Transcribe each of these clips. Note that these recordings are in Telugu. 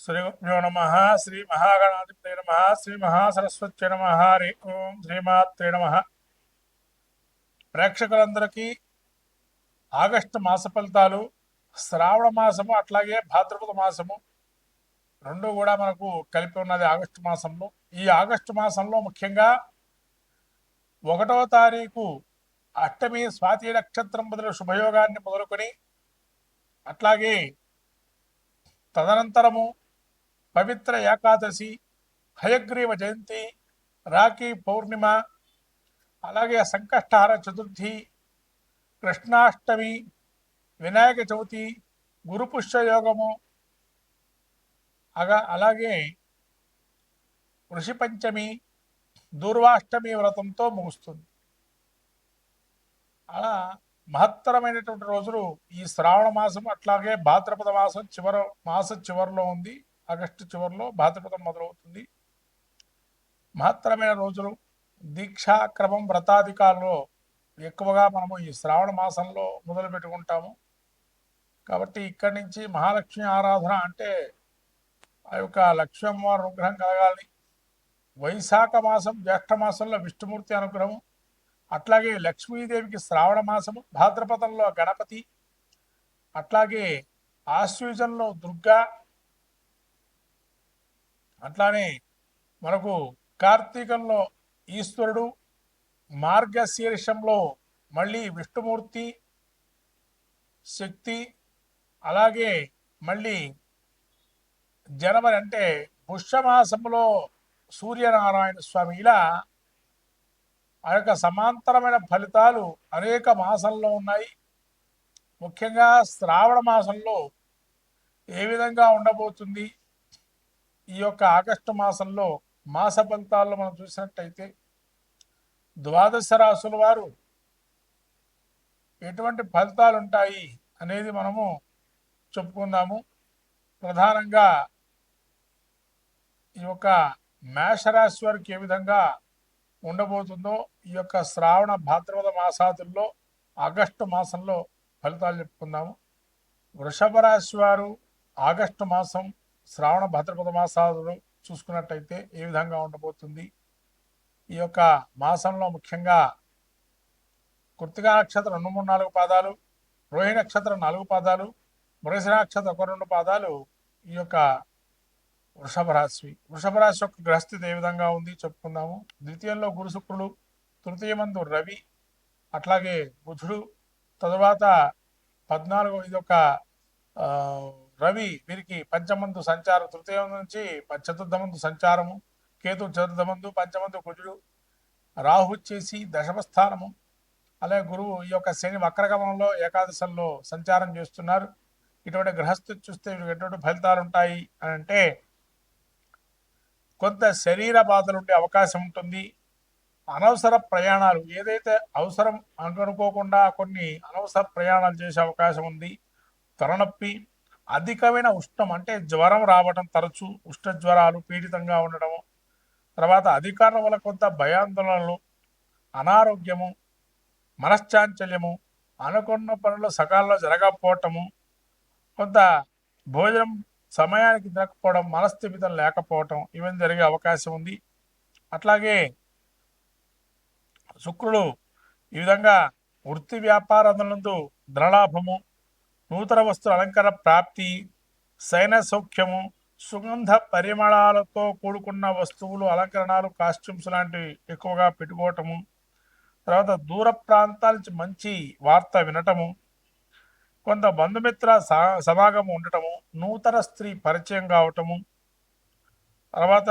శ్రీ గురుభ్యో నమ. శ్రీ మహాగణాధిపతే నమ. శ్రీ మహాసరస్వత్యై నమ. హరి ఓం శ్రీమాత్రే నమ. ప్రేక్షకులందరికీ ఆగస్టు మాస ఫలితాలు, శ్రావణ మాసము అట్లాగే భాద్రపద మాసము రెండు కూడా మనకు కలిపి ఉన్నది ఆగస్టు మాసంలో. ఈ ఆగస్టు మాసంలో ముఖ్యంగా 1వ తారీఖు అష్టమి స్వాతి నక్షత్రం బదులు శుభయోగాన్ని మొదలుకొని అట్లాగే తదనంతరము పవిత్ర ఏకాదశి, హయగ్రీవ జయంతి, రాఖీ పౌర్ణిమ, అలాగే సంకష్టహార చతుర్థి, కృష్ణాష్టమి, వినాయక చవితి, గురుపుష్యయోగము, అలాగే ఋషి పంచమి, దూర్వాష్టమి వ్రతంతో ముగుస్తుంది. అలా మహత్తరమైనటువంటి రోజులు ఈ శ్రావణ మాసం అట్లాగే భాద్రపద మాసం చివరిలో ఉంది. ఆగస్టు చివరిలో భాద్రపదం మొదలవుతుంది. మహత్తరమైన రోజులు. దీక్షాక్రమం వ్రతాధికారులో ఎక్కువగా మనము ఈ శ్రావణ మాసంలో మొదలు పెట్టుకుంటాము. కాబట్టి ఇక్కడి నుంచి మహాలక్ష్మి ఆరాధన అంటే ఆ యొక్క లక్ష్మీ అమ్మవారి అనుగ్రహం కలగాలి. వైశాఖ మాసం జ్యేష్ఠ మాసంలో విష్ణుమూర్తి అనుగ్రహం, అట్లాగే లక్ష్మీదేవికి శ్రావణ మాసము, భాద్రపదంలో గణపతి, అట్లాగే ఆశ్వయుజంలో దుర్గా, అట్లానే మనకు కార్తీకంలో ఈశ్వరుడు, మార్గశీర్షంలో మళ్ళీ విష్ణుమూర్తి శక్తి, అలాగే మళ్ళీ జనవరి అంటే పుష్యమాసంలో సూర్యనారాయణ స్వామి. ఇలా ఆ యొక్క సమాంతరమైన ఫలితాలు అనేక మాసంలో ఉన్నాయి. ముఖ్యంగా శ్రావణ మాసంలో ఏ విధంగా ఉండబోతుంది, ఈ యొక్క ఆగస్టు మాసంలో మాస ఫలితాల్లో మనం చూసినట్టయితే ద్వాదశ రాశుల వారు ఎటువంటి ఫలితాలు ఉంటాయి అనేది మనము చెప్పుకుందాము. ప్రధానంగా ఈ యొక్క మేషరాశి వారికి ఏ విధంగా ఉండబోతుందో ఈ యొక్క శ్రావణ భాద్రపద మాసాదుల్లో ఆగస్టు మాసంలో ఫలితాలు చెప్పుకుందాము. వృషభ రాశి వారు ఆగస్టు మాసం శ్రావణ భాద్రపద మాసాదులు చూసుకున్నట్టయితే ఏ విధంగా ఉండబోతుంది. ఈ యొక్క మాసంలో ముఖ్యంగా కృత్తికా నక్షత్రం 2, 3, 4 పాదాలు, రోహిణి నక్షత్రం 4 పాదాలు, మృగశిర నక్షత్రం 1, 2 పాదాలు ఈ యొక్క వృషభ రాశి యొక్క గ్రహస్థితి ఏ విధంగా ఉంది చెప్పుకుందాము. ద్వితీయంలో గురు శుక్రులు, తృతీయమందు రవి, అట్లాగే బుధుడు, తరువాత 14 ఇది ఒక రవి వీరికి పంచమందు సంచారం, తృతీయం నుంచి చతుర్థమందు సంచారము, కేతు చతుర్థమందు, పంచమందు కుజుడు, రాహు వచ్చేసి దశమ స్థానము, అలాగే గురువు ఈ యొక్క శని వక్రగమనంలో ఏకాదశంలో సంచారం చేస్తున్నారు. ఇటువంటి గ్రహస్థితి చూస్తే ఎటువంటి ఫలితాలు ఉంటాయి అని అంటే కొంత శరీర బాధలు ఉండే అవకాశం ఉంటుంది. అనవసర ప్రయాణాలు, ఏదైతే అవసరం అనుకోకుండా కొన్ని అనవసర ప్రయాణాలు చేసే అవకాశం ఉంది. తలనొప్పి, అధికమైన ఉష్ణం అంటే జ్వరం రావడం, తరచూ ఉష్ణ జ్వరాలు పీడితంగా ఉండటము, తర్వాత అధికారుల వల్ల కొంత భయాందోళనలు, అనారోగ్యము, మనశ్చాంచల్యము, అనుకున్న పనులు సకాలంలో జరగకపోవటము, కొంత భోజనం సమయానికి తినకపోవడం, మనస్థిమితం లేకపోవటం ఇవన్నీ జరిగే అవకాశం ఉంది. అట్లాగే శుక్రుడు ఈ విధంగా వృత్తి వ్యాపారములందు ధనలాభము, నూతన వస్తువుల అలంకరణ ప్రాప్తి, శయన సౌఖ్యము, సుగంధ పరిమళాలతో కూడుకున్న వస్తువులు, అలంకరణలు, కాస్ట్యూమ్స్ లాంటివి ఎక్కువగా పెట్టుకోవటము, తర్వాత దూర ప్రాంతాల నుంచి మంచి వార్త వినటము, కొంత బంధుమిత్ర సమాగమం ఉండటము, నూతన స్త్రీ పరిచయం కావటము, తర్వాత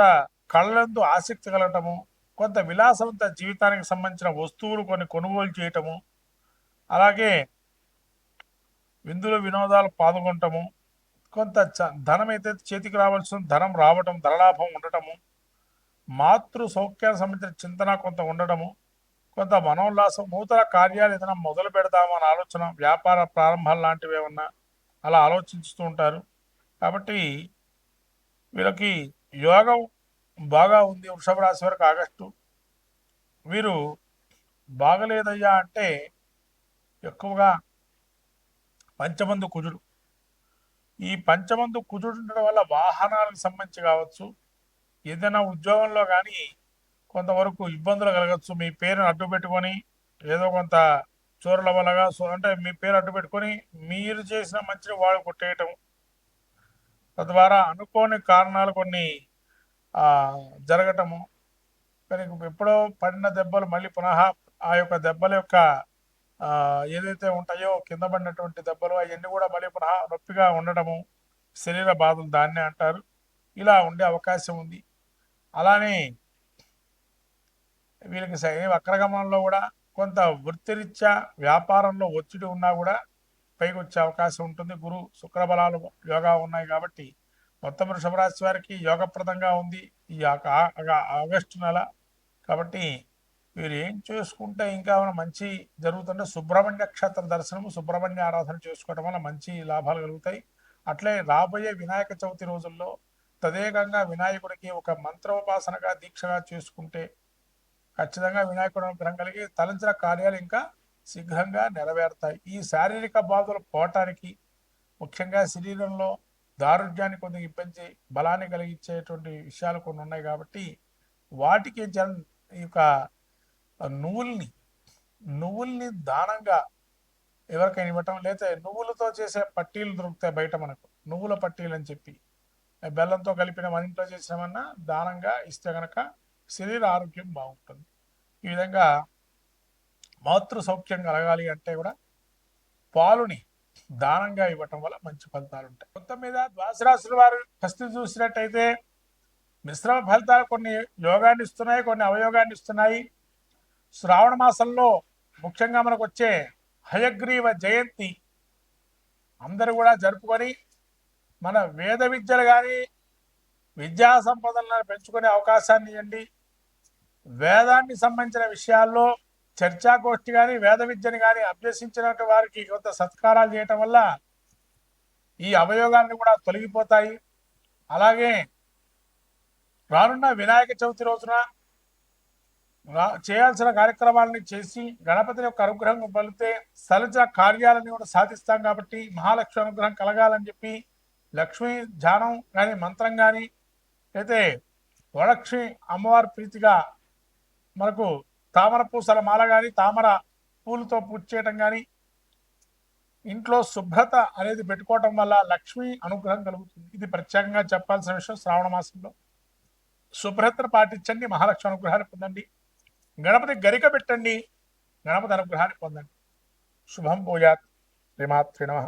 కళ్ళందు ఆసక్తి కలగటము, కొంత విలాసవంత జీవితానికి సంబంధించిన వస్తువులు కొన్ని కొనుగోలు చేయటము, అలాగే విందులు వినోదాలు పాల్గొనటము, కొంత ధనం అయితే చేతికి రావాల్సిన ధనం రావటం, ధనలాభం ఉండటము, మాతృ సౌఖ్యానికి సంబంధించిన చింతన కొంత ఉండటము, కొంత మనోల్లాసం, నూతన కార్యాలు ఏదైనా మొదలు పెడదామని ఆలోచన, వ్యాపార ప్రారంభాలు లాంటివి ఏమన్నా అలా ఆలోచిస్తూ ఉంటారు. కాబట్టి వీళ్ళకి యోగం బాగా ఉంది. వృషభ రాశి వరకు ఆగస్టు. వీరు బాగలేదయ్యా అంటే ఎక్కువగా పంచమందు కుజుడు, ఈ పంచమందు కుజుడు ఉండడం వల్ల వాహనాలకు సంబంధించి కావచ్చు, ఏదైనా ఉద్యోగంలో కానీ కొంతవరకు ఇబ్బందులు కలగచ్చు. మీ పేరును అడ్డు పెట్టుకొని ఏదో కొంత చోరుల వల్లగా అంటే మీ పేరు అడ్డు పెట్టుకొని మీరు చేసిన మంచిని వాళ్ళు కొట్టేయటం, తద్వారా అనుకోని కారణాలు కొన్ని జరగటము. కానీ ఎప్పుడో పడిన దెబ్బలు మళ్ళీ పునః ఆ యొక్క దెబ్బల యొక్క ఏదైతే ఉంటాయో కింద పడినటువంటి దెబ్బలు అవన్నీ కూడా మళ్ళీ పునః నొప్పిగా ఉండటము, శరీర బాధలు దాన్నే అంటారు. ఇలా ఉండే అవకాశం ఉంది. అలానే వీళ్ళకి వక్రగమనంలో కూడా కొంత వృత్తిరీత్యా వ్యాపారంలో ఒత్తిడి ఉన్నా కూడా పైకి వచ్చే అవకాశం ఉంటుంది. గురు శుక్ర బలాలు యోగా ఉన్నాయి కాబట్టి మొత్తం వృషభ రాశి వారికి యోగప్రదంగా ఉంది ఈ ఆగస్టు నెల. కాబట్టి వీరు ఏం చేసుకుంటే ఇంకా మంచి జరుగుతుంటే సుబ్రహ్మణ్య క్షేత్ర దర్శనము, సుబ్రహ్మణ్య ఆరాధన చేసుకోవడం వల్ల మంచి లాభాలు కలుగుతాయి. అట్లే రాబోయే వినాయక చవితి రోజుల్లో తదేకంగా వినాయకుడికి ఒక మంత్రోపాసనగా దీక్షగా చేసుకుంటే ఖచ్చితంగా వినాయకుడు అనుగ్రహం కలిగి తలంచిన కార్యాలు ఇంకా శీఘ్రంగా నెరవేరుతాయి. ఈ శారీరక బాధలు పోవటానికి ముఖ్యంగా శరీరంలో దారుఢ్యాన్ని కొంత ఇబ్బంది బలాన్ని కలిగించేటువంటి విషయాలు కొన్ని ఉన్నాయి కాబట్టి వాటికి ఈ యొక్క నువ్వుల్ని దానంగా ఎవరికైనా ఇవ్వటం, లేదా నువ్వులతో చేసే పట్టీలు దొరుకుతాయి బయట మనకు, నువ్వుల పట్టీలు అని చెప్పి బెల్లంతో కలిపిన మన ఇంట్లో చేసినామన్నా దానంగా ఇస్తే కనుక శరీర ఆరోగ్యం బాగుంటుంది. ఈ విధంగా మాతృ సౌఖ్యం కలగాలి అంటే కూడా పాలుని దానంగా ఇవ్వటం వల్ల మంచి ఫలితాలు ఉంటాయి. మొత్తం మీద ద్వాదశ రాశుల వారు పరిస్థితి చూసినట్టయితే మిశ్రమ ఫలితాలు కొన్ని యోగాన్ని ఇస్తున్నాయి, కొన్ని అవయోగాన్ని ఇస్తున్నాయి. శ్రావణ మాసంలో ముఖ్యంగా మనకు వచ్చే హయగ్రీవ జయంతి అందరూ కూడా జరుపుకొని మన వేద విద్యలు కానీ విద్యా సంపదలను పెంచుకునే అవకాశాన్ని ఇవ్వండి. వేదాన్ని సంబంధించిన విషయాల్లో చర్చాగోష్ఠి కానీ వేద విద్యని కానీ అభ్యసించినట్టు వారికి కొంత సత్కారాలు చేయటం వల్ల ఈ అవయోగాన్ని కూడా తొలగిపోతాయి. అలాగే రానున్న వినాయక చవితి రోజున చేయాల్సిన కార్యక్రమాలని చేసి గణపతి యొక్క అనుగ్రహం పొందితే సలజ కార్యాలని కూడా సాధిస్తాం. కాబట్టి మహాలక్ష్మి అనుగ్రహం కలగాలని చెప్పి లక్ష్మీ ధ్యానం కానీ మంత్రం కానీ అయితే వరలక్ష్మి అమ్మవారి ప్రీతిగా మనకు తామర పూసల మాల కానీ తామర పూలతో పూజ చేయటం కానీ ఇంట్లో శుభ్రత అనేది పెట్టుకోవటం వల్ల లక్ష్మీ అనుగ్రహం కలుగుతుంది. ఇది ప్రత్యేకంగా చెప్పాల్సిన విషయం. శ్రావణ మాసంలో శుభ్రతను పాటించండి, మహాలక్ష్మి అనుగ్రహాన్ని పొందండి. గణపతి గరిక పెట్టండి, గణపతి అనుగ్రహాన్ని పొందండి. శుభం భూయాత్. శ్రీమాత్రే నమః.